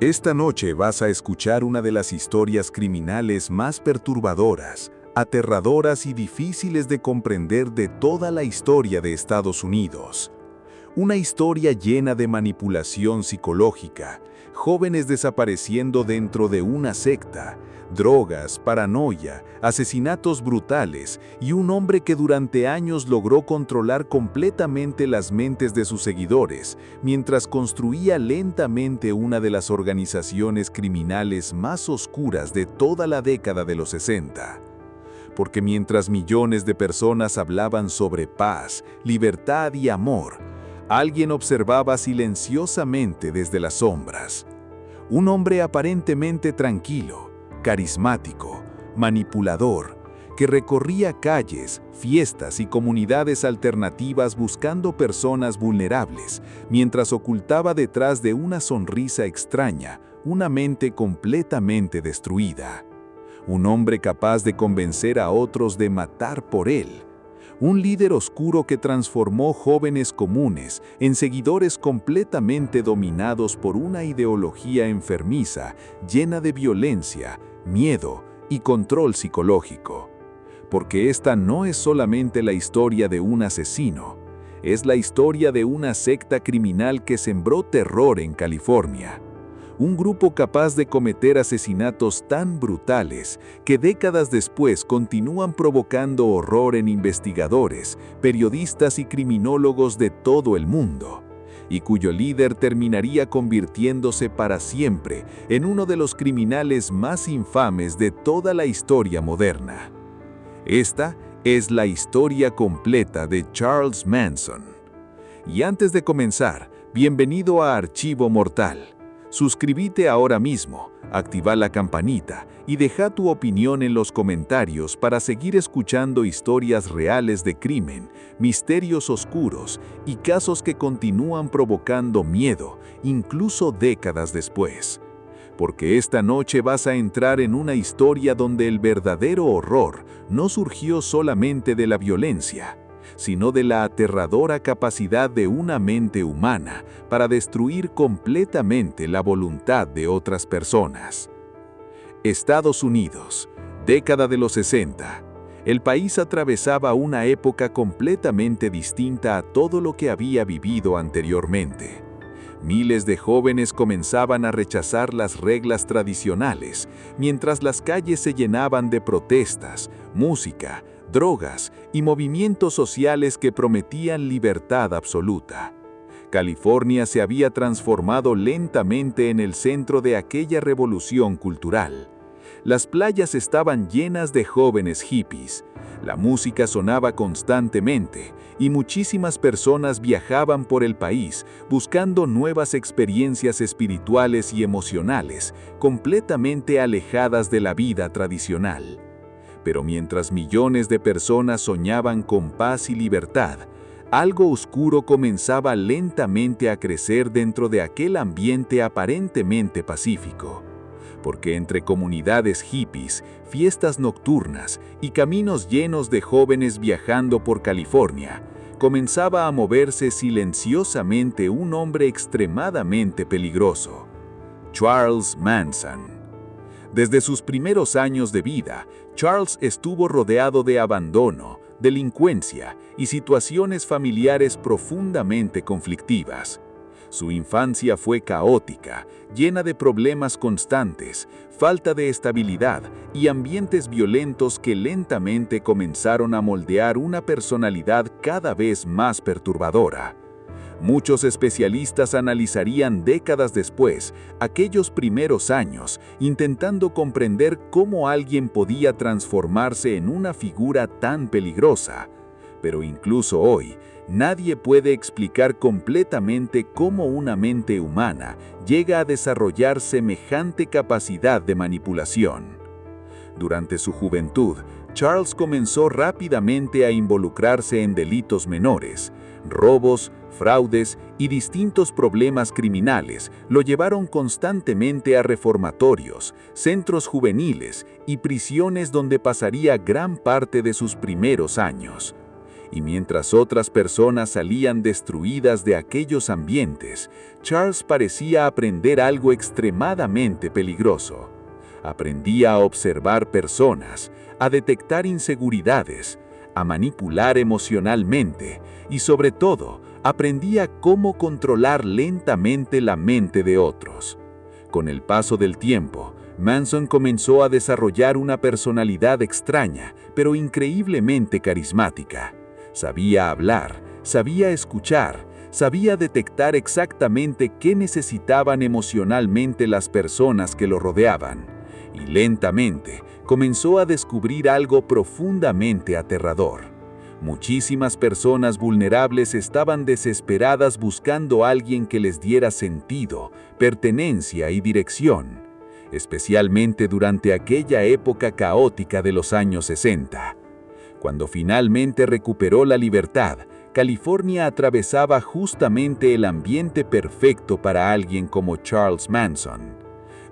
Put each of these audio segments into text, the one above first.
Esta noche vas a escuchar una de las historias criminales más perturbadoras, aterradoras y difíciles de comprender de toda la historia de Estados Unidos. Una historia llena de manipulación psicológica, jóvenes desapareciendo dentro de una secta, drogas, paranoia, asesinatos brutales y un hombre que durante años logró controlar completamente las mentes de sus seguidores, mientras construía lentamente una de las organizaciones criminales más oscuras de toda la década de los 60. Porque mientras millones de personas hablaban sobre paz, libertad y amor, alguien observaba silenciosamente desde las sombras. Un hombre aparentemente tranquilo, carismático, manipulador, que recorría calles, fiestas y comunidades alternativas buscando personas vulnerables, mientras ocultaba detrás de una sonrisa extraña una mente completamente destruida. Un hombre capaz de convencer a otros de matar por él. Un líder oscuro que transformó jóvenes comunes en seguidores completamente dominados por una ideología enfermiza, llena de violencia, miedo y control psicológico. Porque esta no es solamente la historia de un asesino, es la historia de una secta criminal que sembró terror en California. Un grupo capaz de cometer asesinatos tan brutales que décadas después continúan provocando horror en investigadores, periodistas y criminólogos de todo el mundo, y cuyo líder terminaría convirtiéndose para siempre en uno de los criminales más infames de toda la historia moderna. Esta es la historia completa de Charles Manson. Y antes de comenzar, bienvenido a Archivo Mortal. Suscríbete ahora mismo, activa la campanita y deja tu opinión en los comentarios para seguir escuchando historias reales de crimen, misterios oscuros y casos que continúan provocando miedo, incluso décadas después. Porque esta noche vas a entrar en una historia donde el verdadero horror no surgió solamente de la violencia, sino de la aterradora capacidad de una mente humana para destruir completamente la voluntad de otras personas. Estados Unidos, década de los 60. El país atravesaba una época completamente distinta a todo lo que había vivido anteriormente. Miles de jóvenes comenzaban a rechazar las reglas tradicionales, mientras las calles se llenaban de protestas, música, drogas y movimientos sociales que prometían libertad absoluta. California se había transformado lentamente en el centro de aquella revolución cultural. Las playas estaban llenas de jóvenes hippies, la música sonaba constantemente y muchísimas personas viajaban por el país buscando nuevas experiencias espirituales y emocionales, completamente alejadas de la vida tradicional. Pero mientras millones de personas soñaban con paz y libertad, algo oscuro comenzaba lentamente a crecer dentro de aquel ambiente aparentemente pacífico. Porque entre comunidades hippies, fiestas nocturnas y caminos llenos de jóvenes viajando por California, comenzaba a moverse silenciosamente un hombre extremadamente peligroso: Charles Manson. Desde sus primeros años de vida, Charles estuvo rodeado de abandono, delincuencia y situaciones familiares profundamente conflictivas. Su infancia fue caótica, llena de problemas constantes, falta de estabilidad y ambientes violentos que lentamente comenzaron a moldear una personalidad cada vez más perturbadora. Muchos especialistas analizarían décadas después aquellos primeros años, intentando comprender cómo alguien podía transformarse en una figura tan peligrosa. Pero incluso hoy, nadie puede explicar completamente cómo una mente humana llega a desarrollar semejante capacidad de manipulación. Durante su juventud, Charles comenzó rápidamente a involucrarse en delitos menores. Robos, fraudes y distintos problemas criminales lo llevaron constantemente a reformatorios, centros juveniles y prisiones donde pasaría gran parte de sus primeros años. Y mientras otras personas salían destruidas de aquellos ambientes, Charles parecía aprender algo extremadamente peligroso. Aprendía a observar personas, a detectar inseguridades, a manipular emocionalmente y, sobre todo, aprendía cómo controlar lentamente la mente de otros. Con el paso del tiempo, Manson comenzó a desarrollar una personalidad extraña, pero increíblemente carismática. Sabía hablar, sabía escuchar, sabía detectar exactamente qué necesitaban emocionalmente las personas que lo rodeaban. Y lentamente comenzó a descubrir algo profundamente aterrador. Muchísimas personas vulnerables estaban desesperadas buscando a alguien que les diera sentido, pertenencia y dirección, especialmente durante aquella época caótica de los años 60. Cuando finalmente recuperó la libertad, California atravesaba justamente el ambiente perfecto para alguien como Charles Manson.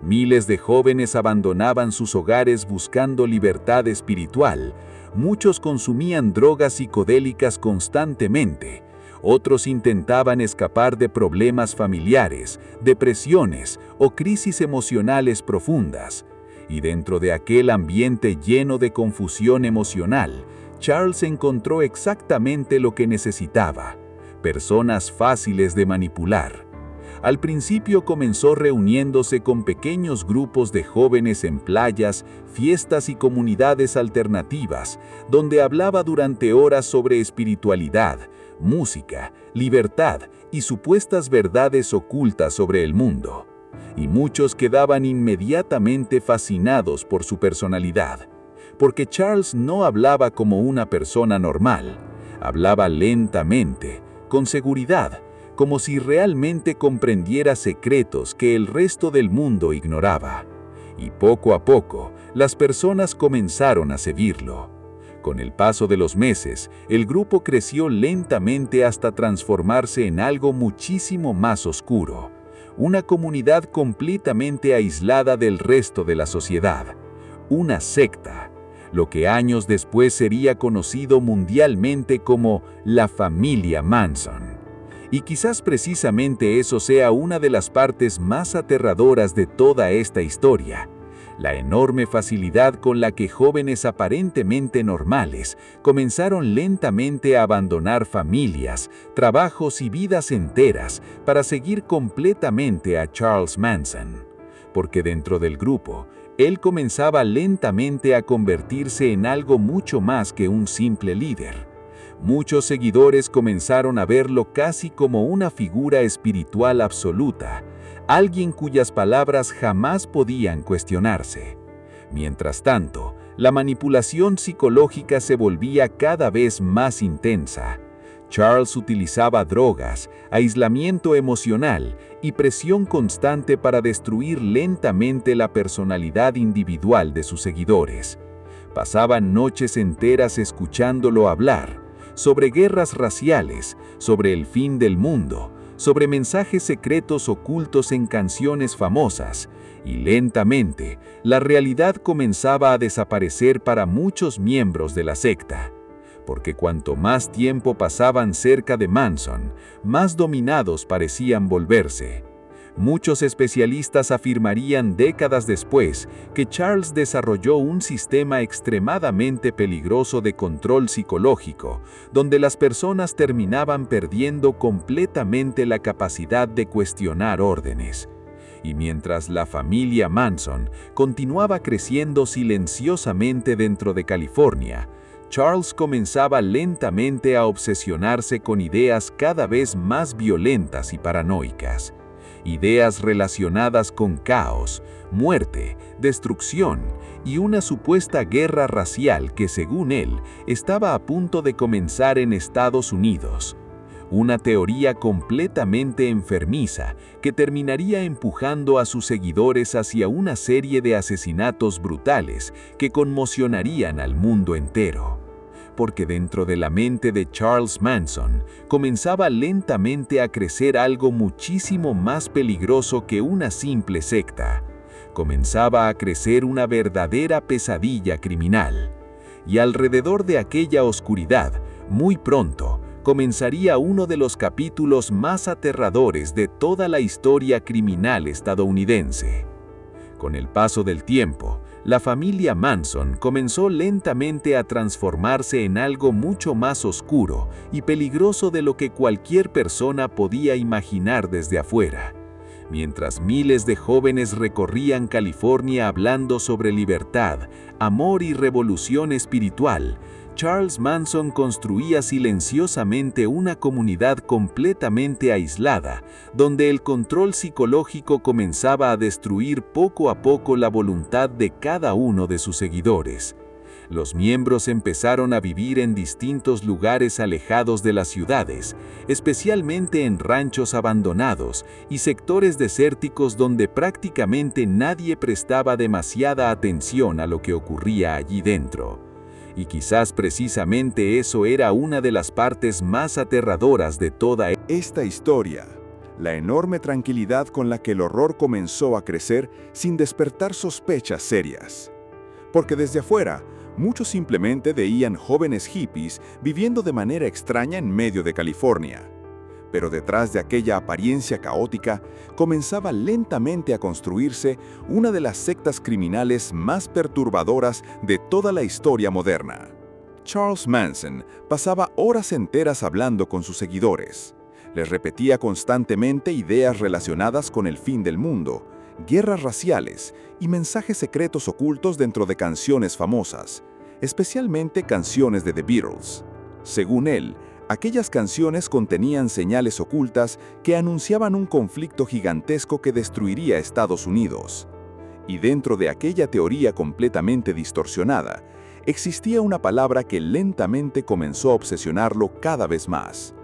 Miles de jóvenes abandonaban sus hogares buscando libertad espiritual. Muchos consumían drogas psicodélicas constantemente. Otros intentaban escapar de problemas familiares, depresiones o crisis emocionales profundas. Y dentro de aquel ambiente lleno de confusión emocional, Charles encontró exactamente lo que necesitaba: personas fáciles de manipular. Al principio comenzó reuniéndose con pequeños grupos de jóvenes en playas, fiestas y comunidades alternativas, donde hablaba durante horas sobre espiritualidad, música, libertad y supuestas verdades ocultas sobre el mundo. Y muchos quedaban inmediatamente fascinados por su personalidad, porque Charles no hablaba como una persona normal, hablaba lentamente, con seguridad, como si realmente comprendiera secretos que el resto del mundo ignoraba. Y poco a poco, las personas comenzaron a seguirlo. Con el paso de los meses, el grupo creció lentamente hasta transformarse en algo muchísimo más oscuro, una comunidad completamente aislada del resto de la sociedad, una secta, lo que años después sería conocido mundialmente como la familia Manson. Y quizás precisamente eso sea una de las partes más aterradoras de toda esta historia: la enorme facilidad con la que jóvenes aparentemente normales comenzaron lentamente a abandonar familias, trabajos y vidas enteras para seguir completamente a Charles Manson. Porque dentro del grupo, él comenzaba lentamente a convertirse en algo mucho más que un simple líder. Muchos seguidores comenzaron a verlo casi como una figura espiritual absoluta, alguien cuyas palabras jamás podían cuestionarse. Mientras tanto, la manipulación psicológica se volvía cada vez más intensa. Charles utilizaba drogas, aislamiento emocional y presión constante para destruir lentamente la personalidad individual de sus seguidores. Pasaban noches enteras escuchándolo hablar sobre guerras raciales, sobre el fin del mundo, sobre mensajes secretos ocultos en canciones famosas, y lentamente la realidad comenzaba a desaparecer para muchos miembros de la secta. Porque cuanto más tiempo pasaban cerca de Manson, más dominados parecían volverse. Muchos especialistas afirmarían décadas después que Charles desarrolló un sistema extremadamente peligroso de control psicológico, donde las personas terminaban perdiendo completamente la capacidad de cuestionar órdenes. Y mientras la familia Manson continuaba creciendo silenciosamente dentro de California, Charles comenzaba lentamente a obsesionarse con ideas cada vez más violentas y paranoicas. Ideas relacionadas con caos, muerte, destrucción y una supuesta guerra racial que, según él, estaba a punto de comenzar en Estados Unidos. Una teoría completamente enfermiza que terminaría empujando a sus seguidores hacia una serie de asesinatos brutales que conmocionarían al mundo entero. Porque dentro de la mente de Charles Manson comenzaba lentamente a crecer algo muchísimo más peligroso que una simple secta. Comenzaba a crecer una verdadera pesadilla criminal. Y alrededor de aquella oscuridad, Muy pronto, comenzaría uno de los capítulos más aterradores de toda la historia criminal estadounidense. Con el paso del tiempo, la familia Manson comenzó lentamente a transformarse en algo mucho más oscuro y peligroso de lo que cualquier persona podía imaginar desde afuera. Mientras miles de jóvenes recorrían California hablando sobre libertad, amor y revolución espiritual, Charles Manson construía silenciosamente una comunidad completamente aislada, donde el control psicológico comenzaba a destruir poco a poco la voluntad de cada uno de sus seguidores. Los miembros empezaron a vivir en distintos lugares alejados de las ciudades, especialmente en ranchos abandonados y sectores desérticos donde prácticamente nadie prestaba demasiada atención a lo que ocurría allí dentro. Y quizás precisamente eso era una de las partes más aterradoras de toda esta historia. La enorme tranquilidad con la que el horror comenzó a crecer sin despertar sospechas serias. Porque desde afuera, muchos simplemente veían jóvenes hippies viviendo de manera extraña en medio de California. Pero detrás de aquella apariencia caótica, comenzaba lentamente a construirse una de las sectas criminales más perturbadoras de toda la historia moderna. Charles Manson pasaba horas enteras hablando con sus seguidores. Les repetía constantemente ideas relacionadas con el fin del mundo, guerras raciales y mensajes secretos ocultos dentro de canciones famosas, especialmente canciones de The Beatles. Según él, aquellas canciones contenían señales ocultas que anunciaban un conflicto gigantesco que destruiría Estados Unidos. Y dentro de aquella teoría completamente distorsionada, existía una palabra que lentamente comenzó a obsesionarlo cada vez más: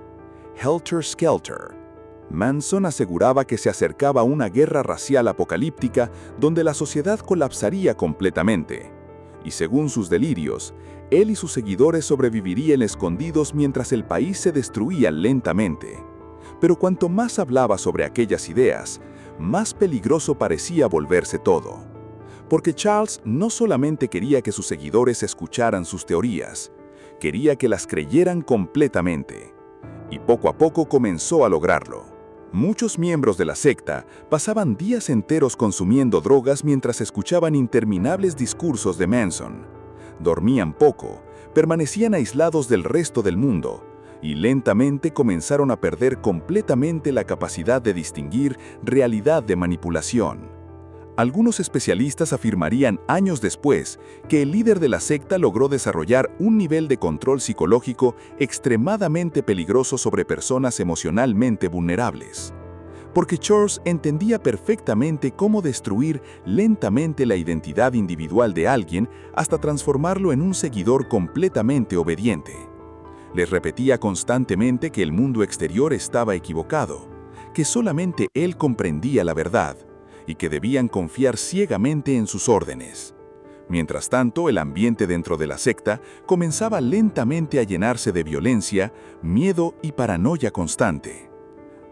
Helter Skelter. Manson aseguraba que se acercaba una guerra racial apocalíptica donde la sociedad colapsaría completamente. Y según sus delirios, él y sus seguidores sobrevivirían escondidos mientras el país se destruía lentamente. Pero cuanto más hablaba sobre aquellas ideas, más peligroso parecía volverse todo. Porque Charles no solamente quería que sus seguidores escucharan sus teorías, quería que las creyeran completamente. Y poco a poco comenzó a lograrlo. Muchos miembros de la secta pasaban días enteros consumiendo drogas mientras escuchaban interminables discursos de Manson. Dormían poco, permanecían aislados del resto del mundo, y lentamente comenzaron a perder completamente la capacidad de distinguir realidad de manipulación. Algunos especialistas afirmarían años después que el líder de la secta logró desarrollar un nivel de control psicológico extremadamente peligroso sobre personas emocionalmente vulnerables. Porque Charles entendía perfectamente cómo destruir lentamente la identidad individual de alguien hasta transformarlo en un seguidor completamente obediente. Les repetía constantemente que el mundo exterior estaba equivocado, que solamente él comprendía la verdad, y que debían confiar ciegamente en sus órdenes. Mientras tanto, el ambiente dentro de la secta comenzaba lentamente a llenarse de violencia, miedo y paranoia constante.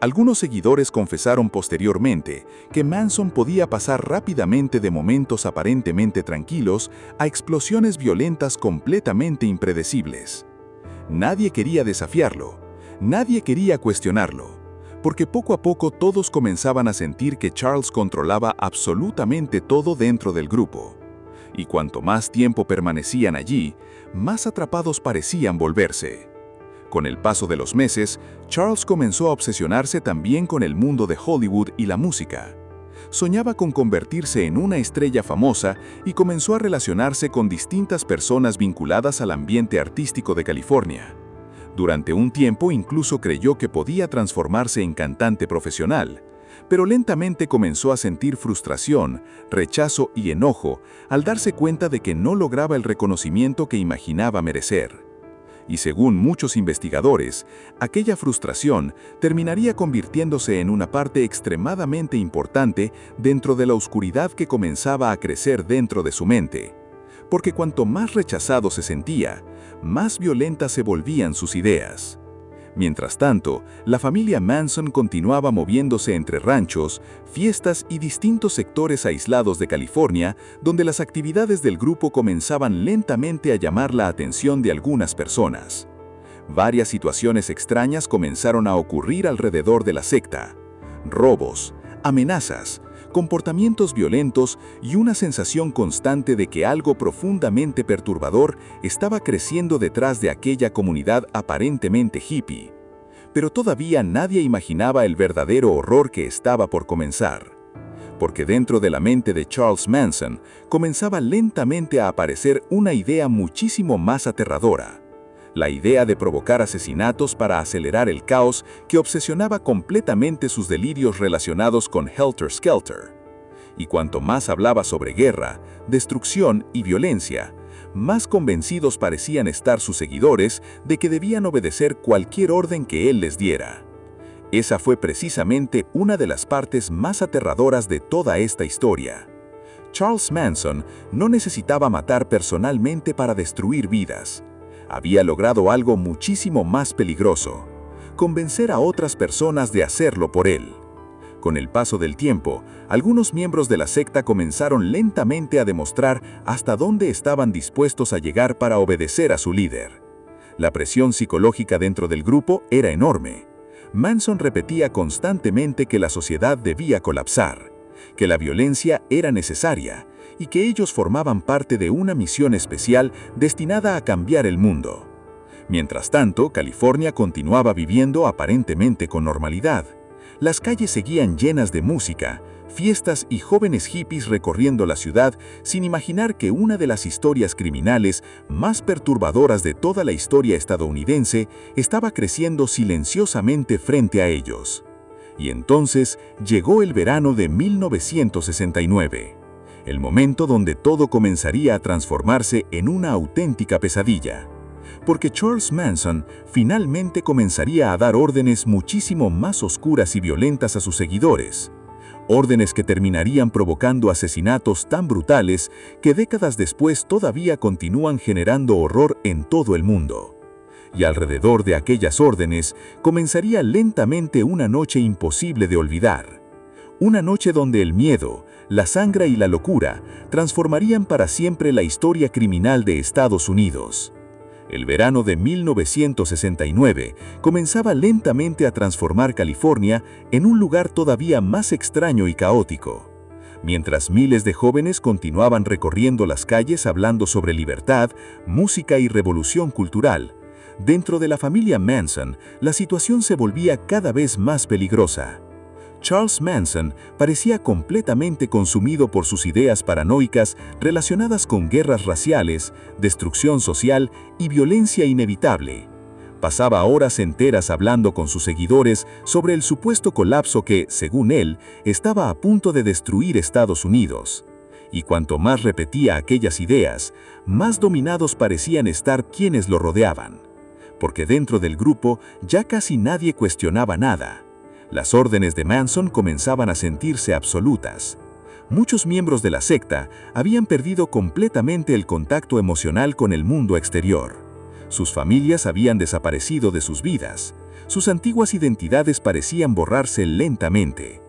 Algunos seguidores confesaron posteriormente que Manson podía pasar rápidamente de momentos aparentemente tranquilos a explosiones violentas completamente impredecibles. Nadie quería desafiarlo, nadie quería cuestionarlo, porque poco a poco todos comenzaban a sentir que Charles controlaba absolutamente todo dentro del grupo. Y cuanto más tiempo permanecían allí, más atrapados parecían volverse. Con el paso de los meses, Charles comenzó a obsesionarse también con el mundo de Hollywood y la música. Soñaba con convertirse en una estrella famosa y comenzó a relacionarse con distintas personas vinculadas al ambiente artístico de California. Durante un tiempo incluso creyó que podía transformarse en cantante profesional, pero lentamente comenzó a sentir frustración, rechazo y enojo al darse cuenta de que no lograba el reconocimiento que imaginaba merecer. Y según muchos investigadores, aquella frustración terminaría convirtiéndose en una parte extremadamente importante dentro de la oscuridad que comenzaba a crecer dentro de su mente. Porque cuanto más rechazado se sentía, más violentas se volvían sus ideas. Mientras tanto, la familia Manson continuaba moviéndose entre ranchos, fiestas y distintos sectores aislados de California, donde las actividades del grupo comenzaban lentamente a llamar la atención de algunas personas. Varias situaciones extrañas comenzaron a ocurrir alrededor de la secta. Robos, amenazas, comportamientos violentos y una sensación constante de que algo profundamente perturbador estaba creciendo detrás de aquella comunidad aparentemente hippie. Pero todavía nadie imaginaba el verdadero horror que estaba por comenzar. Porque dentro de la mente de Charles Manson comenzaba lentamente a aparecer una idea muchísimo más aterradora. La idea de provocar asesinatos para acelerar el caos que obsesionaba completamente sus delirios relacionados con Helter Skelter. Y cuanto más hablaba sobre guerra, destrucción y violencia, más convencidos parecían estar sus seguidores de que debían obedecer cualquier orden que él les diera. Esa fue precisamente una de las partes más aterradoras de toda esta historia. Charles Manson no necesitaba matar personalmente para destruir vidas. Había logrado algo muchísimo más peligroso: convencer a otras personas de hacerlo por él. Con el paso del tiempo, algunos miembros de la secta comenzaron lentamente a demostrar hasta dónde estaban dispuestos a llegar para obedecer a su líder. La presión psicológica dentro del grupo era enorme. Manson repetía constantemente que la sociedad debía colapsar, que la violencia era necesaria y que ellos formaban parte de una misión especial destinada a cambiar el mundo. Mientras tanto, California continuaba viviendo aparentemente con normalidad. Las calles seguían llenas de música, fiestas y jóvenes hippies recorriendo la ciudad sin imaginar que una de las historias criminales más perturbadoras de toda la historia estadounidense estaba creciendo silenciosamente frente a ellos. Y entonces llegó el verano de 1969. El momento donde todo comenzaría a transformarse en una auténtica pesadilla. Porque Charles Manson finalmente comenzaría a dar órdenes muchísimo más oscuras y violentas a sus seguidores. Órdenes que terminarían provocando asesinatos tan brutales que décadas después todavía continúan generando horror en todo el mundo. Y alrededor de aquellas órdenes comenzaría lentamente una noche imposible de olvidar. Una noche donde el miedo, la sangre y la locura transformarían para siempre la historia criminal de Estados Unidos. El verano de 1969 comenzaba lentamente a transformar California en un lugar todavía más extraño y caótico. Mientras miles de jóvenes continuaban recorriendo las calles hablando sobre libertad, música y revolución cultural, dentro de la familia Manson, la situación se volvía cada vez más peligrosa. Charles Manson parecía completamente consumido por sus ideas paranoicas relacionadas con guerras raciales, destrucción social y violencia inevitable. Pasaba horas enteras hablando con sus seguidores sobre el supuesto colapso que, según él, estaba a punto de destruir Estados Unidos. Y cuanto más repetía aquellas ideas, más dominados parecían estar quienes lo rodeaban. Porque dentro del grupo ya casi nadie cuestionaba nada. Las órdenes de Manson comenzaban a sentirse absolutas. Muchos miembros de la secta habían perdido completamente el contacto emocional con el mundo exterior. Sus familias habían desaparecido de sus vidas. Sus antiguas identidades parecían borrarse lentamente.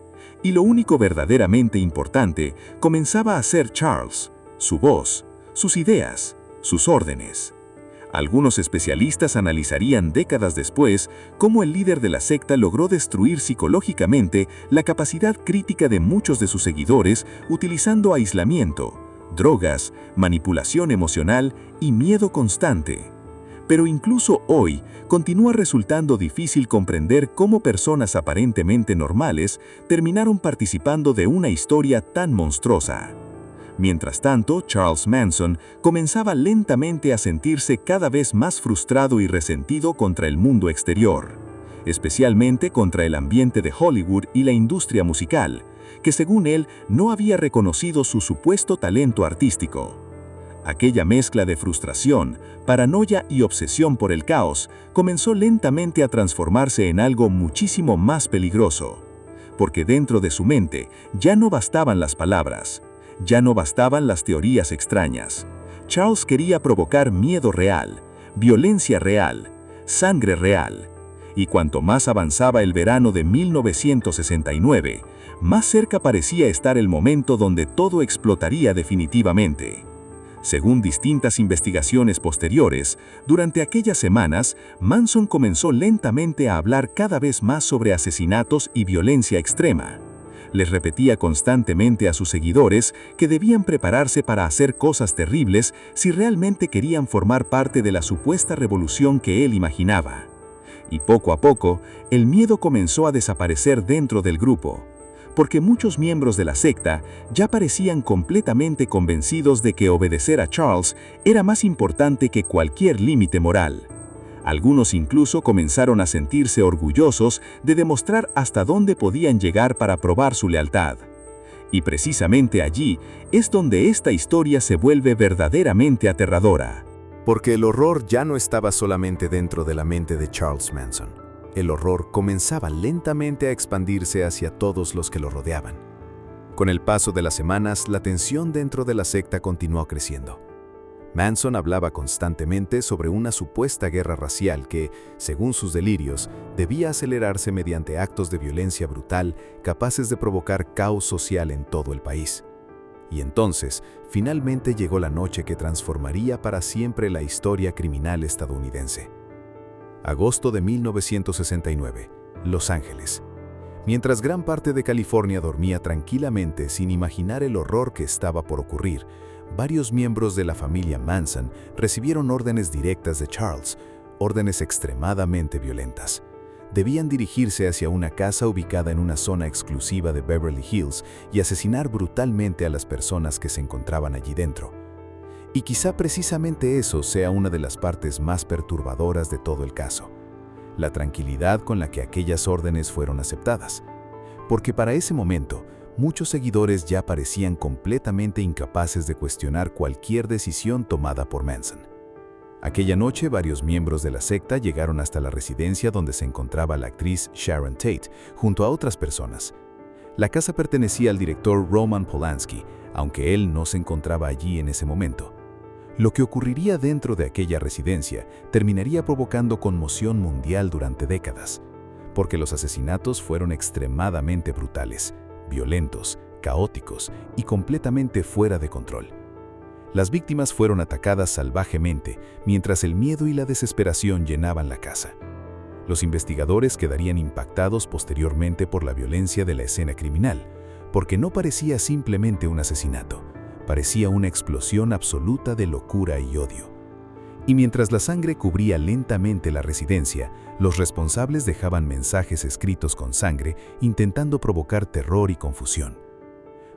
Y lo único verdaderamente importante comenzaba a ser Charles, su voz, sus ideas, sus órdenes. Algunos especialistas analizarían décadas después cómo el líder de la secta logró destruir psicológicamente la capacidad crítica de muchos de sus seguidores utilizando aislamiento, drogas, manipulación emocional y miedo constante. Pero incluso hoy continúa resultando difícil comprender cómo personas aparentemente normales terminaron participando de una historia tan monstruosa. Mientras tanto, Charles Manson comenzaba lentamente a sentirse cada vez más frustrado y resentido contra el mundo exterior, especialmente contra el ambiente de Hollywood y la industria musical, que según él no había reconocido su supuesto talento artístico. Aquella mezcla de frustración, paranoia y obsesión por el caos comenzó lentamente a transformarse en algo muchísimo más peligroso, porque dentro de su mente ya no bastaban las palabras. Ya no bastaban las teorías extrañas. Charles quería provocar miedo real, violencia real, sangre real. Y cuanto más avanzaba el verano de 1969, más cerca parecía estar el momento donde todo explotaría definitivamente. Según distintas investigaciones posteriores, durante aquellas semanas, Manson comenzó lentamente a hablar cada vez más sobre asesinatos y violencia extrema. Les repetía constantemente a sus seguidores que debían prepararse para hacer cosas terribles si realmente querían formar parte de la supuesta revolución que él imaginaba. Y poco a poco, el miedo comenzó a desaparecer dentro del grupo, porque muchos miembros de la secta ya parecían completamente convencidos de que obedecer a Charles era más importante que cualquier límite moral. Algunos incluso comenzaron a sentirse orgullosos de demostrar hasta dónde podían llegar para probar su lealtad. Y precisamente allí es donde esta historia se vuelve verdaderamente aterradora. Porque el horror ya no estaba solamente dentro de la mente de Charles Manson. El horror comenzaba lentamente a expandirse hacia todos los que lo rodeaban. Con el paso de las semanas, la tensión dentro de la secta continuó creciendo. Manson hablaba constantemente sobre una supuesta guerra racial que, según sus delirios, debía acelerarse mediante actos de violencia brutal capaces de provocar caos social en todo el país. Y entonces, finalmente llegó la noche que transformaría para siempre la historia criminal estadounidense. Agosto de 1969, Los Ángeles. Mientras gran parte de California dormía tranquilamente sin imaginar el horror que estaba por ocurrir, varios miembros de la familia Manson recibieron órdenes directas de Charles, órdenes extremadamente violentas. Debían dirigirse hacia una casa ubicada en una zona exclusiva de Beverly Hills y asesinar brutalmente a las personas que se encontraban allí dentro. Y quizá precisamente eso sea una de las partes más perturbadoras de todo el caso, la tranquilidad con la que aquellas órdenes fueron aceptadas. Porque para ese momento, muchos seguidores ya parecían completamente incapaces de cuestionar cualquier decisión tomada por Manson. Aquella noche, varios miembros de la secta llegaron hasta la residencia donde se encontraba la actriz Sharon Tate, junto a otras personas. La casa pertenecía al director Roman Polanski, aunque él no se encontraba allí en ese momento. Lo que ocurriría dentro de aquella residencia terminaría provocando conmoción mundial durante décadas, porque los asesinatos fueron extremadamente brutales, violentos, caóticos y completamente fuera de control. Las víctimas fueron atacadas salvajemente, mientras el miedo y la desesperación llenaban la casa. Los investigadores quedarían impactados posteriormente por la violencia de la escena criminal, porque no parecía simplemente un asesinato. Parecía una explosión absoluta de locura y odio. Y mientras la sangre cubría lentamente la residencia, los responsables dejaban mensajes escritos con sangre intentando provocar terror y confusión.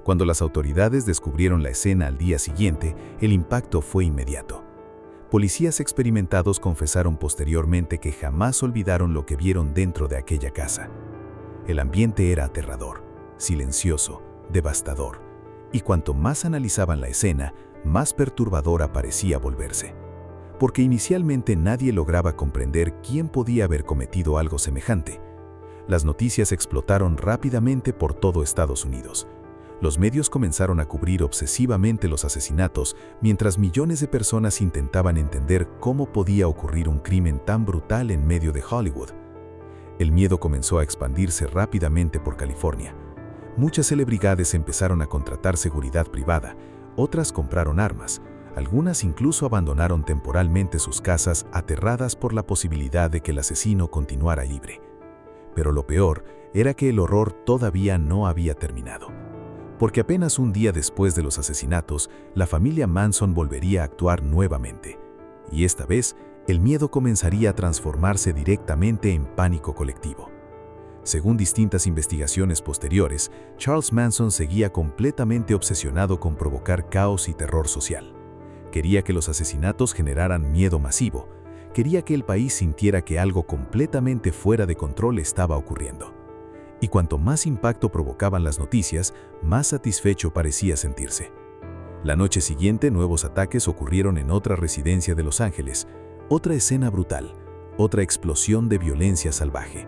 Cuando las autoridades descubrieron la escena al día siguiente, el impacto fue inmediato. Policías experimentados confesaron posteriormente que jamás olvidaron lo que vieron dentro de aquella casa. El ambiente era aterrador, silencioso, devastador. Y cuanto más analizaban la escena, más perturbadora parecía volverse. Porque inicialmente nadie lograba comprender quién podía haber cometido algo semejante. Las noticias explotaron rápidamente por todo Estados Unidos. Los medios comenzaron a cubrir obsesivamente los asesinatos, mientras millones de personas intentaban entender cómo podía ocurrir un crimen tan brutal en medio de Hollywood. El miedo comenzó a expandirse rápidamente por California. Muchas celebridades empezaron a contratar seguridad privada, otras compraron armas, algunas incluso abandonaron temporalmente sus casas aterradas por la posibilidad de que el asesino continuara libre. Pero lo peor era que el horror todavía no había terminado. Porque apenas un día después de los asesinatos, la familia Manson volvería a actuar nuevamente. Y esta vez, el miedo comenzaría a transformarse directamente en pánico colectivo. Según distintas investigaciones posteriores, Charles Manson seguía completamente obsesionado con provocar caos y terror social. Quería que los asesinatos generaran miedo masivo. Quería que el país sintiera que algo completamente fuera de control estaba ocurriendo. Y cuanto más impacto provocaban las noticias, más satisfecho parecía sentirse. La noche siguiente, nuevos ataques ocurrieron en otra residencia de Los Ángeles, otra escena brutal, otra explosión de violencia salvaje.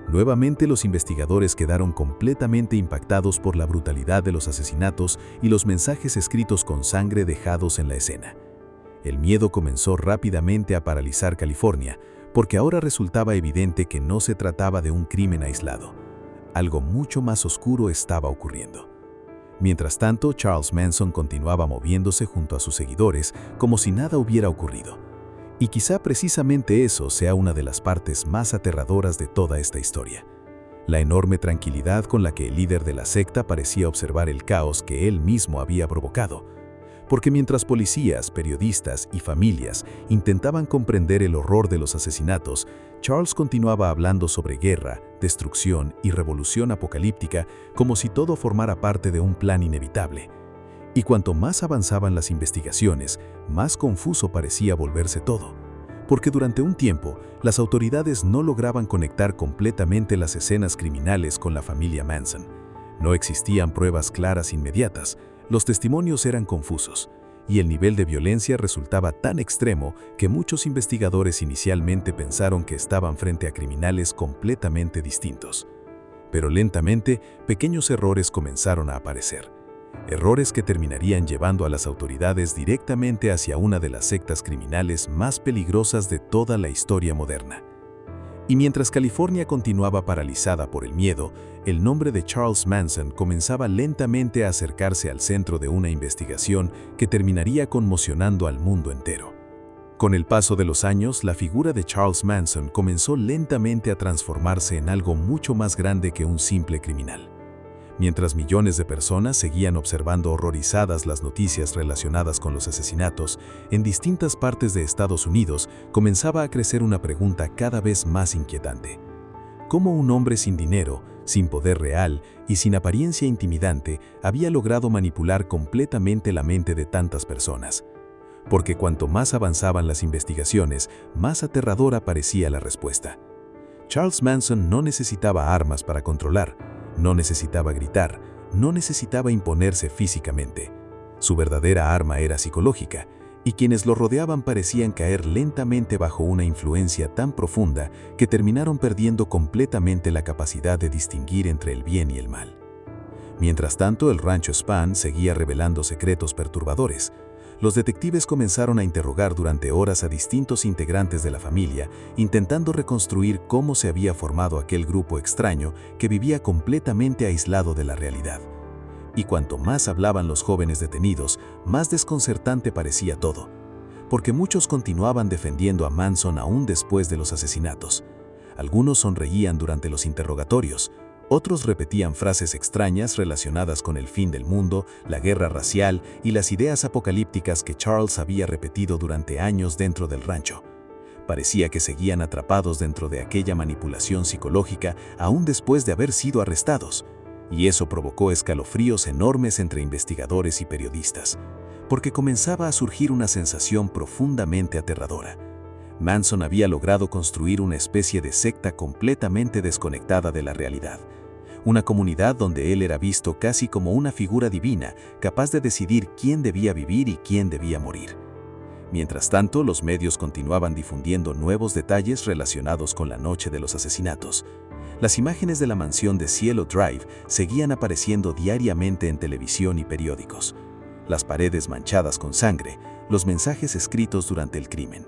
Nuevamente los investigadores quedaron completamente impactados por la brutalidad de los asesinatos y los mensajes escritos con sangre dejados en la escena. El miedo comenzó rápidamente a paralizar California, porque ahora resultaba evidente que no se trataba de un crimen aislado. Algo mucho más oscuro estaba ocurriendo. Mientras tanto, Charles Manson continuaba moviéndose junto a sus seguidores como si nada hubiera ocurrido. Y quizá precisamente eso sea una de las partes más aterradoras de toda esta historia. La enorme tranquilidad con la que el líder de la secta parecía observar el caos que él mismo había provocado. Porque mientras policías, periodistas y familias intentaban comprender el horror de los asesinatos, Charles continuaba hablando sobre guerra, destrucción y revolución apocalíptica como si todo formara parte de un plan inevitable. Y cuanto más avanzaban las investigaciones, más confuso parecía volverse todo. Porque durante un tiempo, las autoridades no lograban conectar completamente las escenas criminales con la familia Manson. No existían pruebas claras inmediatas, los testimonios eran confusos, y el nivel de violencia resultaba tan extremo que muchos investigadores inicialmente pensaron que estaban frente a criminales completamente distintos. Pero lentamente, pequeños errores comenzaron a aparecer. Errores que terminarían llevando a las autoridades directamente hacia una de las sectas criminales más peligrosas de toda la historia moderna. Y mientras California continuaba paralizada por el miedo, el nombre de Charles Manson comenzaba lentamente a acercarse al centro de una investigación que terminaría conmocionando al mundo entero. Con el paso de los años, la figura de Charles Manson comenzó lentamente a transformarse en algo mucho más grande que un simple criminal. Mientras millones de personas seguían observando horrorizadas las noticias relacionadas con los asesinatos, en distintas partes de Estados Unidos comenzaba a crecer una pregunta cada vez más inquietante. ¿Cómo un hombre sin dinero, sin poder real y sin apariencia intimidante había logrado manipular completamente la mente de tantas personas? Porque cuanto más avanzaban las investigaciones, más aterradora parecía la respuesta. Charles Manson no necesitaba armas para controlar, no necesitaba gritar, no necesitaba imponerse físicamente. Su verdadera arma era psicológica, y quienes lo rodeaban parecían caer lentamente bajo una influencia tan profunda que terminaron perdiendo completamente la capacidad de distinguir entre el bien y el mal. Mientras tanto, el rancho Spahn seguía revelando secretos perturbadores. Los detectives comenzaron a interrogar durante horas a distintos integrantes de la familia, intentando reconstruir cómo se había formado aquel grupo extraño que vivía completamente aislado de la realidad. Y cuanto más hablaban los jóvenes detenidos, más desconcertante parecía todo, porque muchos continuaban defendiendo a Manson aún después de los asesinatos. Algunos sonreían durante los interrogatorios, otros repetían frases extrañas relacionadas con el fin del mundo, la guerra racial y las ideas apocalípticas que Charles había repetido durante años dentro del rancho. Parecía que seguían atrapados dentro de aquella manipulación psicológica aún después de haber sido arrestados, y eso provocó escalofríos enormes entre investigadores y periodistas, porque comenzaba a surgir una sensación profundamente aterradora. Manson había logrado construir una especie de secta completamente desconectada de la realidad. Una comunidad donde él era visto casi como una figura divina, capaz de decidir quién debía vivir y quién debía morir. Mientras tanto, los medios continuaban difundiendo nuevos detalles relacionados con la noche de los asesinatos. Las imágenes de la mansión de Cielo Drive seguían apareciendo diariamente en televisión y periódicos. Las paredes manchadas con sangre, los mensajes escritos durante el crimen.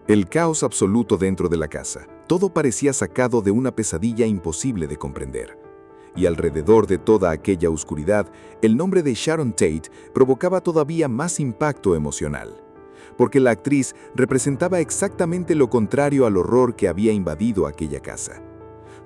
El caos absoluto dentro de la casa. Todo parecía sacado de una pesadilla imposible de comprender. Y alrededor de toda aquella oscuridad, el nombre de Sharon Tate provocaba todavía más impacto emocional. Porque la actriz representaba exactamente lo contrario al horror que había invadido aquella casa.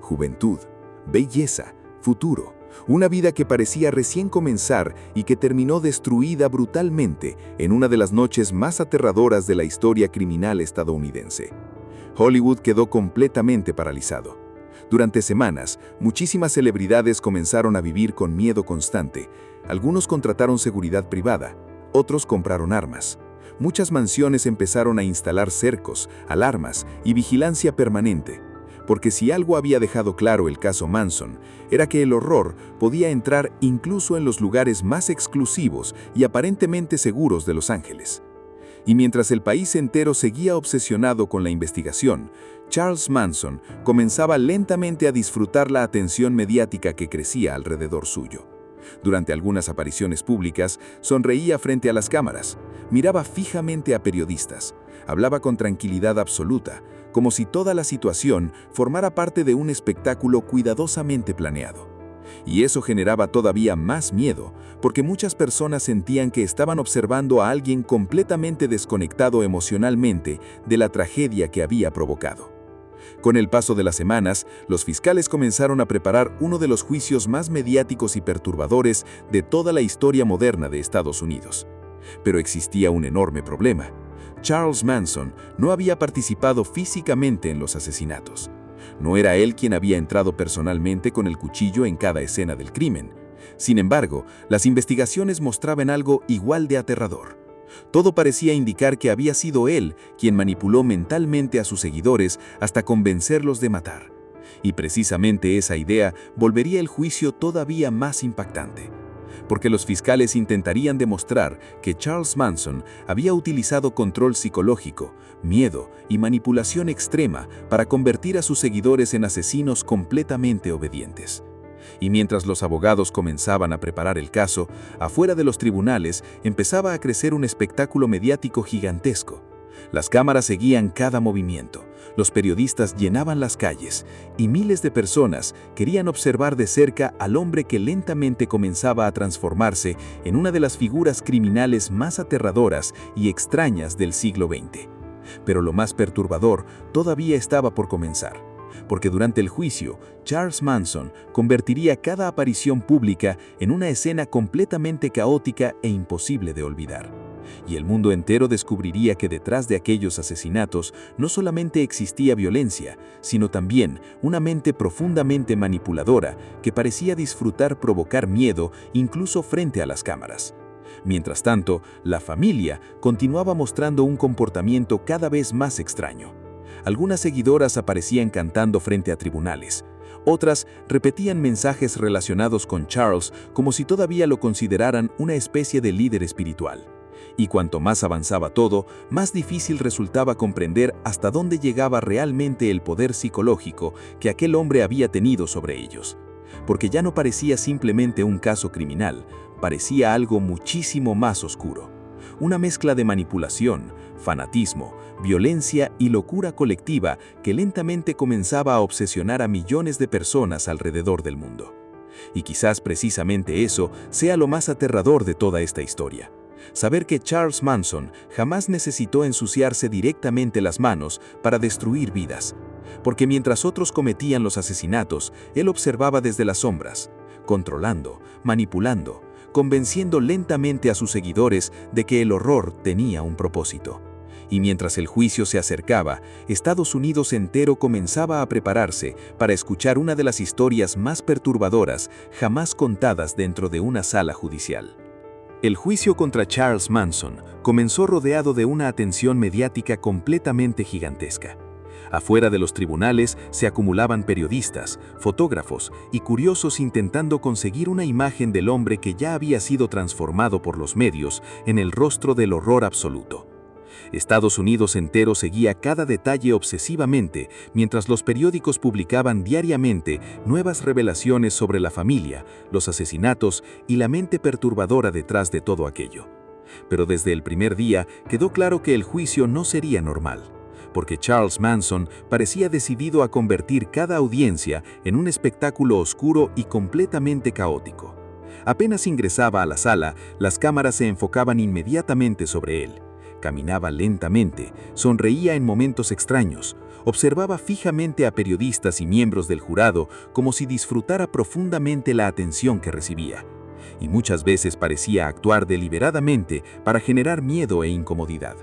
Juventud, belleza, futuro. Una vida que parecía recién comenzar y que terminó destruida brutalmente en una de las noches más aterradoras de la historia criminal estadounidense. Hollywood quedó completamente paralizado. Durante semanas, muchísimas celebridades comenzaron a vivir con miedo constante. Algunos contrataron seguridad privada, otros compraron armas. Muchas mansiones empezaron a instalar cercos, alarmas y vigilancia permanente. Porque si algo había dejado claro el caso Manson, era que el horror podía entrar incluso en los lugares más exclusivos y aparentemente seguros de Los Ángeles. Y mientras el país entero seguía obsesionado con la investigación, Charles Manson comenzaba lentamente a disfrutar la atención mediática que crecía alrededor suyo. Durante algunas apariciones públicas, sonreía frente a las cámaras, miraba fijamente a periodistas, hablaba con tranquilidad absoluta, como si toda la situación formara parte de un espectáculo cuidadosamente planeado. Y eso generaba todavía más miedo, porque muchas personas sentían que estaban observando a alguien completamente desconectado emocionalmente de la tragedia que había provocado. Con el paso de las semanas, los fiscales comenzaron a preparar uno de los juicios más mediáticos y perturbadores de toda la historia moderna de Estados Unidos. Pero existía un enorme problema. Charles Manson no había participado físicamente en los asesinatos. No era él quien había entrado personalmente con el cuchillo en cada escena del crimen. Sin embargo, las investigaciones mostraban algo igual de aterrador. Todo parecía indicar que había sido él quien manipuló mentalmente a sus seguidores hasta convencerlos de matar. Y precisamente esa idea volvería el juicio todavía más impactante, porque los fiscales intentarían demostrar que Charles Manson había utilizado control psicológico, miedo y manipulación extrema para convertir a sus seguidores en asesinos completamente obedientes. Y mientras los abogados comenzaban a preparar el caso, afuera de los tribunales empezaba a crecer un espectáculo mediático gigantesco. Las cámaras seguían cada movimiento, los periodistas llenaban las calles y miles de personas querían observar de cerca al hombre que lentamente comenzaba a transformarse en una de las figuras criminales más aterradoras y extrañas del siglo XX. Pero lo más perturbador todavía estaba por comenzar, porque durante el juicio, Charles Manson convertiría cada aparición pública en una escena completamente caótica e imposible de olvidar. Y el mundo entero descubriría que detrás de aquellos asesinatos no solamente existía violencia, sino también una mente profundamente manipuladora que parecía disfrutar provocar miedo incluso frente a las cámaras. Mientras tanto, la familia continuaba mostrando un comportamiento cada vez más extraño. Algunas seguidoras aparecían cantando frente a tribunales. Otras repetían mensajes relacionados con Charles como si todavía lo consideraran una especie de líder espiritual. Y cuanto más avanzaba todo, más difícil resultaba comprender hasta dónde llegaba realmente el poder psicológico que aquel hombre había tenido sobre ellos. Porque ya no parecía simplemente un caso criminal, parecía algo muchísimo más oscuro. Una mezcla de manipulación, fanatismo, violencia y locura colectiva que lentamente comenzaba a obsesionar a millones de personas alrededor del mundo. Y quizás precisamente eso sea lo más aterrador de toda esta historia. Saber que Charles Manson jamás necesitó ensuciarse directamente las manos para destruir vidas. Porque mientras otros cometían los asesinatos, él observaba desde las sombras, controlando, manipulando, convenciendo lentamente a sus seguidores de que el horror tenía un propósito. Y mientras el juicio se acercaba, Estados Unidos entero comenzaba a prepararse para escuchar una de las historias más perturbadoras jamás contadas dentro de una sala judicial. El juicio contra Charles Manson comenzó rodeado de una atención mediática completamente gigantesca. Afuera de los tribunales se acumulaban periodistas, fotógrafos y curiosos intentando conseguir una imagen del hombre que ya había sido transformado por los medios en el rostro del horror absoluto. Estados Unidos entero seguía cada detalle obsesivamente mientras los periódicos publicaban diariamente nuevas revelaciones sobre la familia, los asesinatos y la mente perturbadora detrás de todo aquello. Pero desde el primer día quedó claro que el juicio no sería normal, porque Charles Manson parecía decidido a convertir cada audiencia en un espectáculo oscuro y completamente caótico. Apenas ingresaba a la sala, las cámaras se enfocaban inmediatamente sobre él. Caminaba lentamente, sonreía en momentos extraños, observaba fijamente a periodistas y miembros del jurado como si disfrutara profundamente la atención que recibía. Y muchas veces parecía actuar deliberadamente para generar miedo e incomodidad.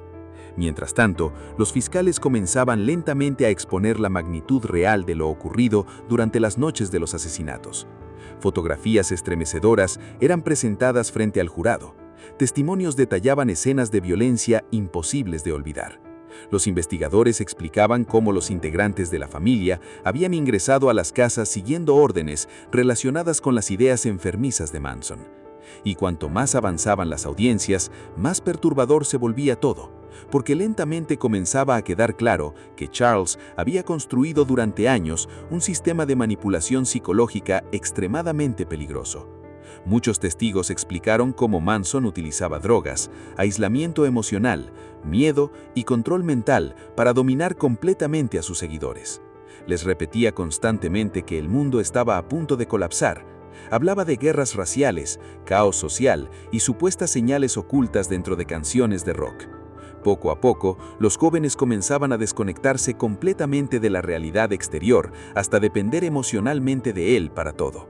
Mientras tanto, los fiscales comenzaban lentamente a exponer la magnitud real de lo ocurrido durante las noches de los asesinatos. Fotografías estremecedoras eran presentadas frente al jurado. Testimonios detallaban escenas de violencia imposibles de olvidar. Los investigadores explicaban cómo los integrantes de la familia habían ingresado a las casas siguiendo órdenes relacionadas con las ideas enfermizas de Manson. Y cuanto más avanzaban las audiencias, más perturbador se volvía todo, porque lentamente comenzaba a quedar claro que Charles había construido durante años un sistema de manipulación psicológica extremadamente peligroso. Muchos testigos explicaron cómo Manson utilizaba drogas, aislamiento emocional, miedo y control mental para dominar completamente a sus seguidores. Les repetía constantemente que el mundo estaba a punto de colapsar, Hablaba de guerras raciales, caos social y supuestas señales ocultas dentro de canciones de rock. Poco a poco, los jóvenes comenzaban a desconectarse completamente de la realidad exterior hasta depender emocionalmente de él para todo.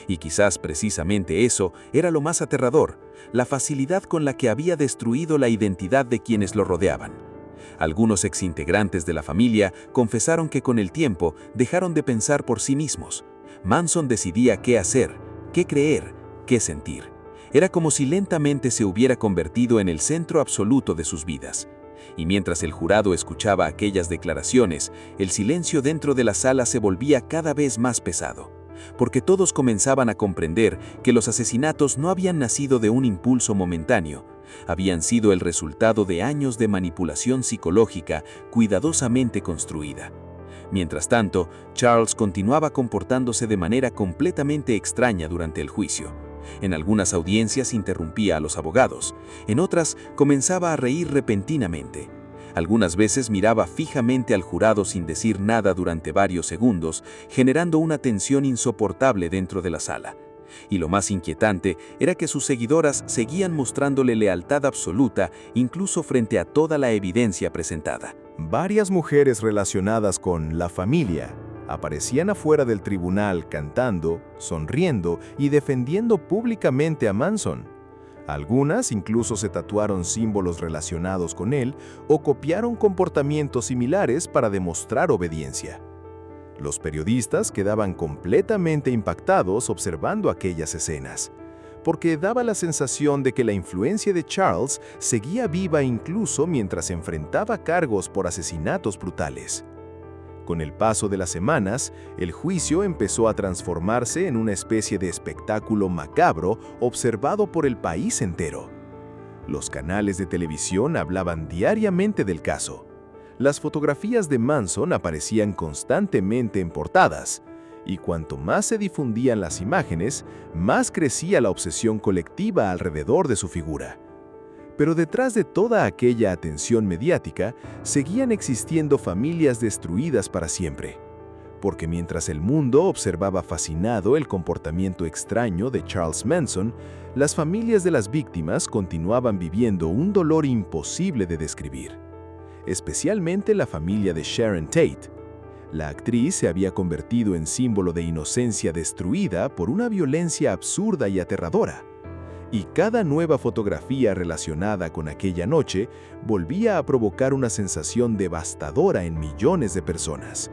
Y quizás precisamente eso era lo más aterrador, la facilidad con la que había destruido la identidad de quienes lo rodeaban. Algunos exintegrantes de la familia confesaron que con el tiempo dejaron de pensar por sí mismos. Manson decidía qué hacer, qué creer, qué sentir. Era como si lentamente se hubiera convertido en el centro absoluto de sus vidas. Y mientras el jurado escuchaba aquellas declaraciones, el silencio dentro de la sala se volvía cada vez más pesado. Porque todos comenzaban a comprender que los asesinatos no habían nacido de un impulso momentáneo, habían sido el resultado de años de manipulación psicológica cuidadosamente construida. Mientras tanto, Charles continuaba comportándose de manera completamente extraña durante el juicio. En algunas audiencias interrumpía a los abogados, en otras comenzaba a reír repentinamente. Algunas veces miraba fijamente al jurado sin decir nada durante varios segundos, generando una tensión insoportable dentro de la sala. Y lo más inquietante era que sus seguidoras seguían mostrándole lealtad absoluta incluso frente a toda la evidencia presentada. Varias mujeres relacionadas con la familia aparecían afuera del tribunal cantando, sonriendo y defendiendo públicamente a Manson. Algunas incluso se tatuaron símbolos relacionados con él o copiaron comportamientos similares para demostrar obediencia. Los periodistas quedaban completamente impactados observando aquellas escenas, porque daba la sensación de que la influencia de Charles seguía viva incluso mientras enfrentaba cargos por asesinatos brutales. Con el paso de las semanas, el juicio empezó a transformarse en una especie de espectáculo macabro observado por el país entero. Los canales de televisión hablaban diariamente del caso. Las fotografías de Manson aparecían constantemente en portadas, y cuanto más se difundían las imágenes, más crecía la obsesión colectiva alrededor de su figura. Pero detrás de toda aquella atención mediática, seguían existiendo familias destruidas para siempre. Porque mientras el mundo observaba fascinado el comportamiento extraño de Charles Manson, las familias de las víctimas continuaban viviendo un dolor imposible de describir. Especialmente la familia de Sharon Tate. La actriz se había convertido en símbolo de inocencia destruida por una violencia absurda y aterradora. Y cada nueva fotografía relacionada con aquella noche volvía a provocar una sensación devastadora en millones de personas.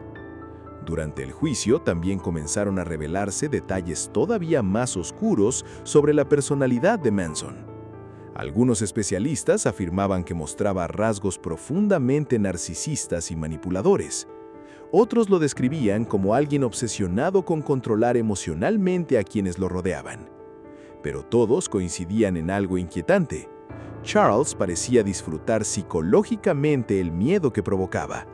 Durante el juicio también comenzaron a revelarse detalles todavía más oscuros sobre la personalidad de Manson. Algunos especialistas afirmaban que mostraba rasgos profundamente narcisistas y manipuladores. Otros lo describían como alguien obsesionado con controlar emocionalmente a quienes lo rodeaban. Pero todos coincidían en algo inquietante. Charles parecía disfrutar psicológicamente el miedo que provocaba.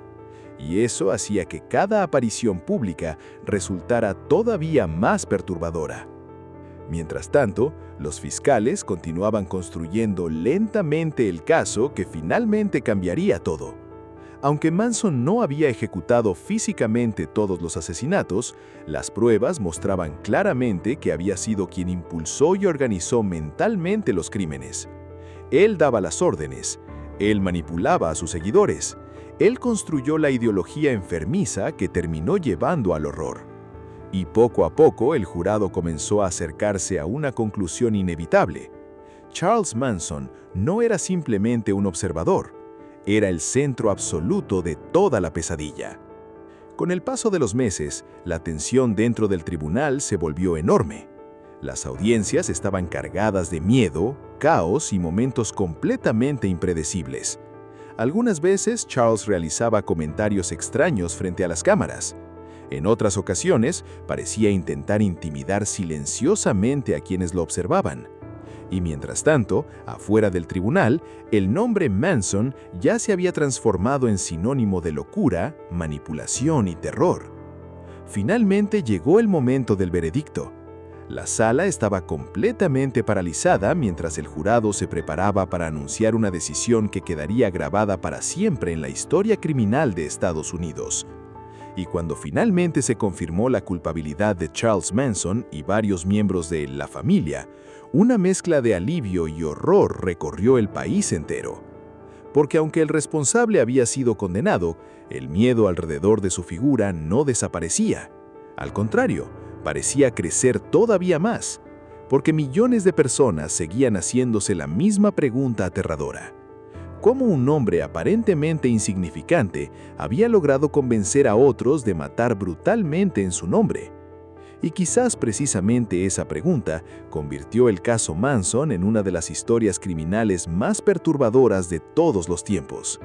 Y eso hacía que cada aparición pública resultara todavía más perturbadora. Mientras tanto, los fiscales continuaban construyendo lentamente el caso que finalmente cambiaría todo. Aunque Manson no había ejecutado físicamente todos los asesinatos, las pruebas mostraban claramente que había sido quien impulsó y organizó mentalmente los crímenes. Él daba las órdenes, él manipulaba a sus seguidores, él construyó la ideología enfermiza que terminó llevando al horror. Y poco a poco el jurado comenzó a acercarse a una conclusión inevitable. Charles Manson no era simplemente un observador. Era el centro absoluto de toda la pesadilla. Con el paso de los meses, la tensión dentro del tribunal se volvió enorme. Las audiencias estaban cargadas de miedo, caos y momentos completamente impredecibles. Algunas veces Charles realizaba comentarios extraños frente a las cámaras. En otras ocasiones, parecía intentar intimidar silenciosamente a quienes lo observaban. Y mientras tanto, afuera del tribunal, el nombre Manson ya se había transformado en sinónimo de locura, manipulación y terror. Finalmente llegó el momento del veredicto. La sala estaba completamente paralizada mientras el jurado se preparaba para anunciar una decisión que quedaría grabada para siempre en la historia criminal de Estados Unidos. Y cuando finalmente se confirmó la culpabilidad de Charles Manson y varios miembros de la familia, una mezcla de alivio y horror recorrió el país entero. Porque aunque el responsable había sido condenado, el miedo alrededor de su figura no desaparecía. Al contrario, parecía crecer todavía más, porque millones de personas seguían haciéndose la misma pregunta aterradora. ¿Cómo un hombre aparentemente insignificante había logrado convencer a otros de matar brutalmente en su nombre? Y quizás precisamente esa pregunta convirtió el caso Manson en una de las historias criminales más perturbadoras de todos los tiempos.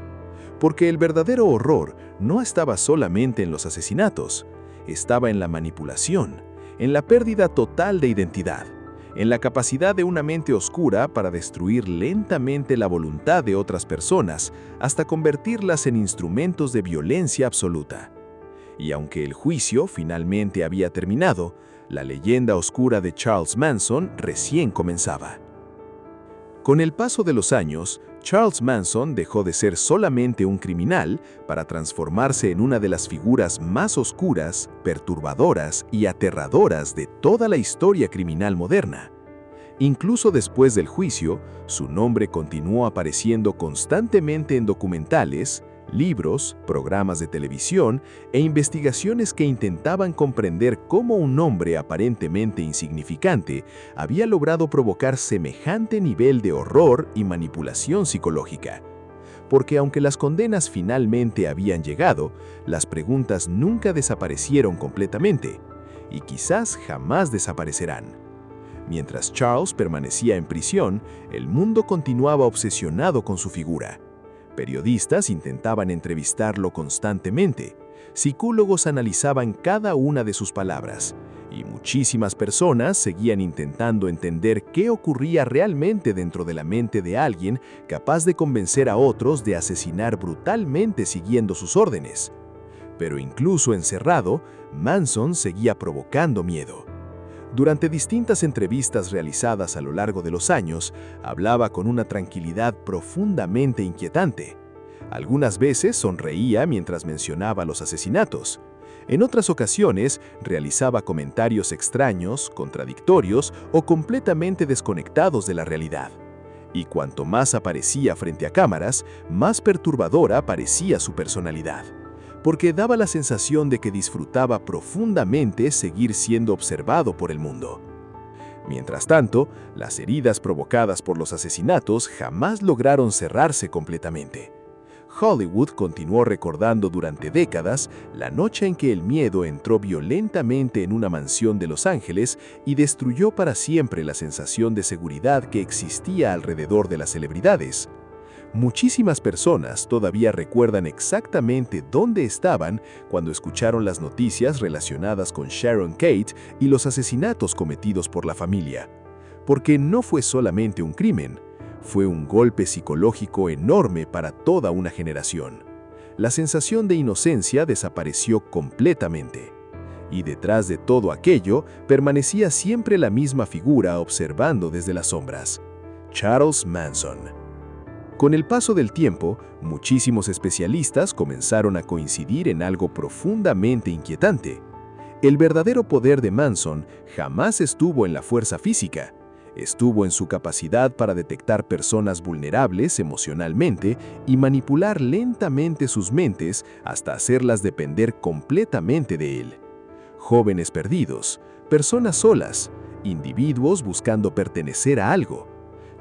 Porque el verdadero horror no estaba solamente en los asesinatos, estaba en la manipulación, en la pérdida total de identidad, en la capacidad de una mente oscura para destruir lentamente la voluntad de otras personas hasta convertirlas en instrumentos de violencia absoluta. Y aunque el juicio finalmente había terminado, la leyenda oscura de Charles Manson recién comenzaba. Con el paso de los años, Charles Manson dejó de ser solamente un criminal para transformarse en una de las figuras más oscuras, perturbadoras y aterradoras de toda la historia criminal moderna. Incluso después del juicio, su nombre continuó apareciendo constantemente en documentales, libros, programas de televisión e investigaciones que intentaban comprender cómo un hombre aparentemente insignificante había logrado provocar semejante nivel de horror y manipulación psicológica. Porque aunque las condenas finalmente habían llegado, las preguntas nunca desaparecieron completamente, y quizás jamás desaparecerán. Mientras Charles permanecía en prisión, el mundo continuaba obsesionado con su figura. Periodistas intentaban entrevistarlo constantemente, psicólogos analizaban cada una de sus palabras, y muchísimas personas seguían intentando entender qué ocurría realmente dentro de la mente de alguien capaz de convencer a otros de asesinar brutalmente siguiendo sus órdenes. Pero incluso encerrado, Manson seguía provocando miedo. Durante distintas entrevistas realizadas a lo largo de los años, hablaba con una tranquilidad profundamente inquietante. Algunas veces sonreía mientras mencionaba los asesinatos. En otras ocasiones, realizaba comentarios extraños, contradictorios o completamente desconectados de la realidad. Y cuanto más aparecía frente a cámaras, más perturbadora parecía su personalidad, porque daba la sensación de que disfrutaba profundamente seguir siendo observado por el mundo. Mientras tanto, las heridas provocadas por los asesinatos jamás lograron cerrarse completamente. Hollywood continuó recordando durante décadas la noche en que el miedo entró violentamente en una mansión de Los Ángeles y destruyó para siempre la sensación de seguridad que existía alrededor de las celebridades. Muchísimas personas todavía recuerdan exactamente dónde estaban cuando escucharon las noticias relacionadas con Sharon Tate y los asesinatos cometidos por la familia. Porque no fue solamente un crimen, fue un golpe psicológico enorme para toda una generación. La sensación de inocencia desapareció completamente. Y detrás de todo aquello permanecía siempre la misma figura observando desde las sombras: Charles Manson. Con el paso del tiempo, muchísimos especialistas comenzaron a coincidir en algo profundamente inquietante. El verdadero poder de Manson jamás estuvo en la fuerza física, estuvo en su capacidad para detectar personas vulnerables emocionalmente y manipular lentamente sus mentes hasta hacerlas depender completamente de él. Jóvenes perdidos, personas solas, individuos buscando pertenecer a algo.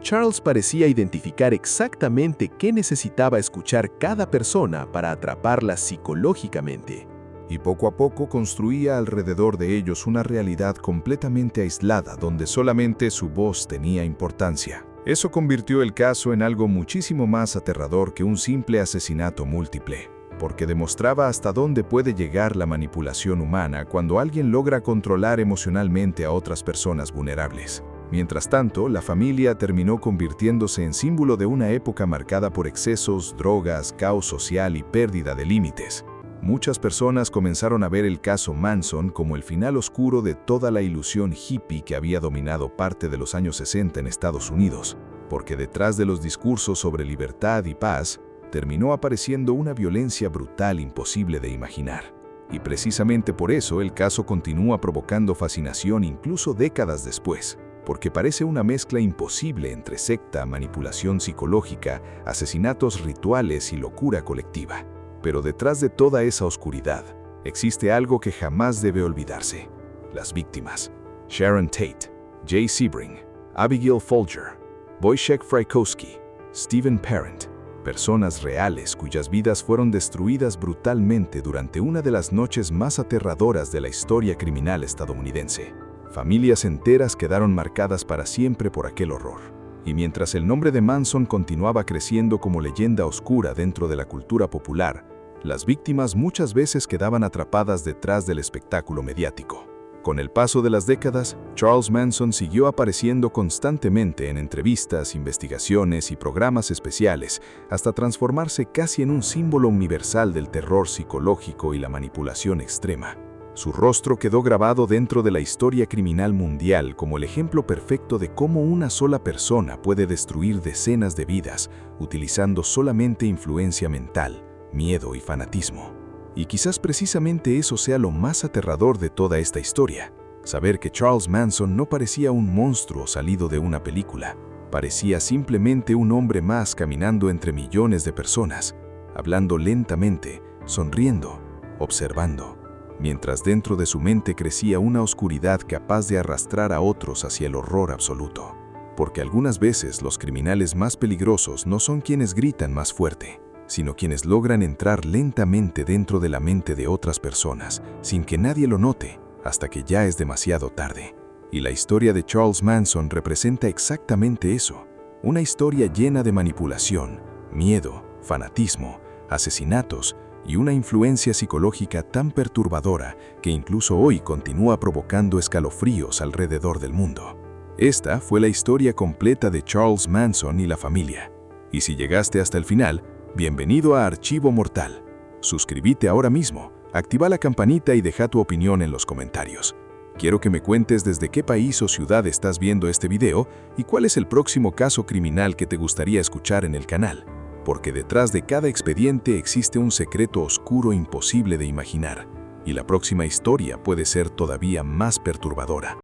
Charles parecía identificar exactamente qué necesitaba escuchar cada persona para atraparla psicológicamente. Y poco a poco construía alrededor de ellos una realidad completamente aislada donde solamente su voz tenía importancia. Eso convirtió el caso en algo muchísimo más aterrador que un simple asesinato múltiple, porque demostraba hasta dónde puede llegar la manipulación humana cuando alguien logra controlar emocionalmente a otras personas vulnerables. Mientras tanto, la familia terminó convirtiéndose en símbolo de una época marcada por excesos, drogas, caos social y pérdida de límites. Muchas personas comenzaron a ver el caso Manson como el final oscuro de toda la ilusión hippie que había dominado parte de los años 60 en Estados Unidos, porque detrás de los discursos sobre libertad y paz, terminó apareciendo una violencia brutal imposible de imaginar. Y precisamente por eso el caso continúa provocando fascinación incluso décadas después, porque parece una mezcla imposible entre secta, manipulación psicológica, asesinatos rituales y locura colectiva. Pero detrás de toda esa oscuridad, existe algo que jamás debe olvidarse: las víctimas. Sharon Tate, Jay Sebring, Abigail Folger, Wojciech Frykowski, Stephen Parent, personas reales cuyas vidas fueron destruidas brutalmente durante una de las noches más aterradoras de la historia criminal estadounidense. Familias enteras quedaron marcadas para siempre por aquel horror. Y mientras el nombre de Manson continuaba creciendo como leyenda oscura dentro de la cultura popular, las víctimas muchas veces quedaban atrapadas detrás del espectáculo mediático. Con el paso de las décadas, Charles Manson siguió apareciendo constantemente en entrevistas, investigaciones y programas especiales, hasta transformarse casi en un símbolo universal del terror psicológico y la manipulación extrema. Su rostro quedó grabado dentro de la historia criminal mundial como el ejemplo perfecto de cómo una sola persona puede destruir decenas de vidas utilizando solamente influencia mental, miedo y fanatismo. Y quizás precisamente eso sea lo más aterrador de toda esta historia: saber que Charles Manson no parecía un monstruo salido de una película, parecía simplemente un hombre más caminando entre millones de personas, hablando lentamente, sonriendo, observando, mientras dentro de su mente crecía una oscuridad capaz de arrastrar a otros hacia el horror absoluto. Porque algunas veces los criminales más peligrosos no son quienes gritan más fuerte, sino quienes logran entrar lentamente dentro de la mente de otras personas, sin que nadie lo note, hasta que ya es demasiado tarde. Y la historia de Charles Manson representa exactamente eso: una historia llena de manipulación, miedo, fanatismo, asesinatos y una influencia psicológica tan perturbadora que incluso hoy continúa provocando escalofríos alrededor del mundo. Esta fue la historia completa de Charles Manson y la familia. Y si llegaste hasta el final, bienvenido a Archivo Mortal. Suscríbete ahora mismo, activa la campanita y deja tu opinión en los comentarios. Quiero que me cuentes desde qué país o ciudad estás viendo este video y cuál es el próximo caso criminal que te gustaría escuchar en el canal, porque detrás de cada expediente existe un secreto oscuro imposible de imaginar, y la próxima historia puede ser todavía más perturbadora.